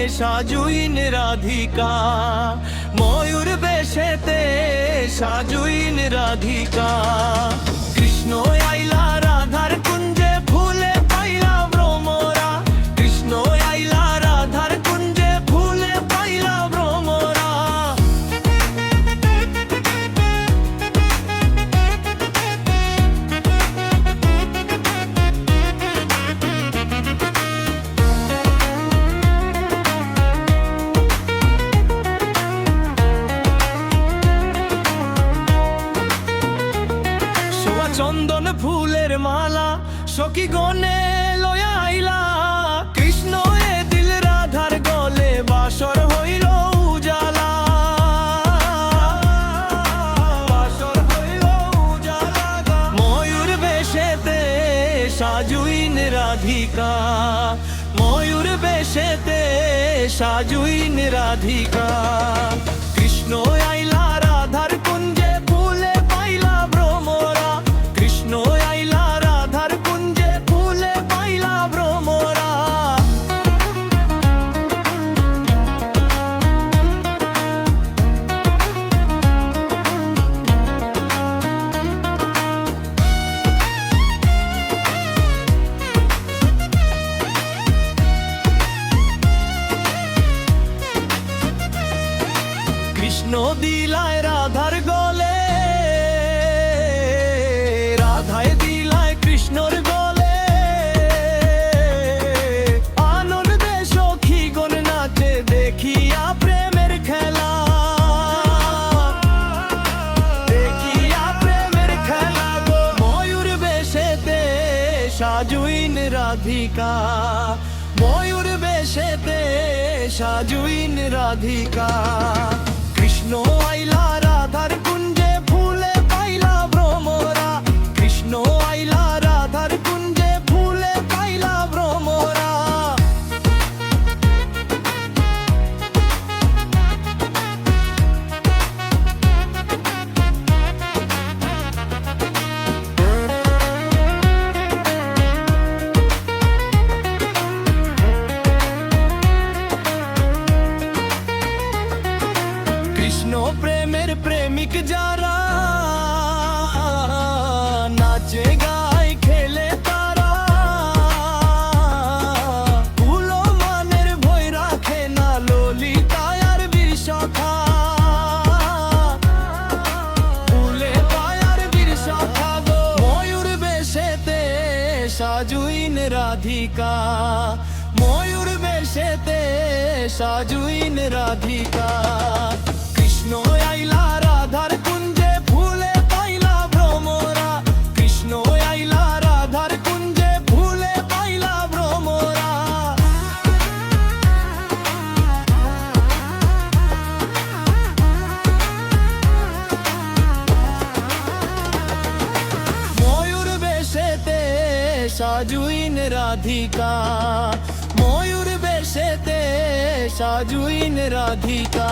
সাজুইন রাধিকা, ময়ূর বেশেতে সাজুইন রাধিকা। কৃষ্ণ আইলা রাধার কুঞ্জে, ফুলে পাইলা ভ্রমরা। কৃষ্ণ আইলা রাধার কুঞ্জে, ফুলে পাইলা ভ্রমরা। চন্দন ফুলের মালা সখী গনে লয়া আইলা। কৃষ্ণ এ দিল রাধার গলে, বাসর হইল উজালা। বাসর হইল উজালা। ময়ূর বেশেতে সাজুইন রাধিকা, ময়ূর বেশেতে সাজুইন রাধিকা। কৃষ্ণ আইলা রাধার কুঞ্জে, ফুলে পাইলা ভ্রমরা। কৃষ্ণ আইলা রাধার কুঞ্জে, ফুলে পাইলা ভ্রমরা। কৃষ্ণ দিলায় রাধার গলে, রাধায় দিলায় কৃষ্ণর গলে। আনন্দে সখীগণ নাচে, দেখিয়া প্রেমের খেলা। দেখিয়া প্রেমের খেলা গো। ময়ূর বেশেতে সাজুইন রাধিকা, ময়ূর বেশেতে সাজুইন রাধিকা। কৃষ্ণ আইলা রাধার কুঞ্জে, ফুলে পাইলা ভ্রমরা। কৃষ্ণ আইলা রাধার কুঞ্জে, ফুলে পাইলা ভ্রমরা। কৃষ্ণ প্রেমের প্রেমিক যারা, নাচে গায় খেলে তারা। ফুলো মানের ভয় রাখে না, ললিতা আর বীর সখা। ফুলে পায়ার বীর সখা গো। ময়ূর বেশেতে সাজুইন রাধিকা, ময়ূর বেশেতে সাজুইন রাধিকা। কৃষ্ণ আইলা রাধার কুঞ্জে, ফুলে পাইলা ভ্রমরা। কৃষ্ণ আইলা রাধার কুঞ্জে, ফুলে পাইলা ভ্রমরা। ময়ূর বেশেতে সাজুইন রাধিকা, ময়ূর বেশেতে সাজুইন রাধিকা।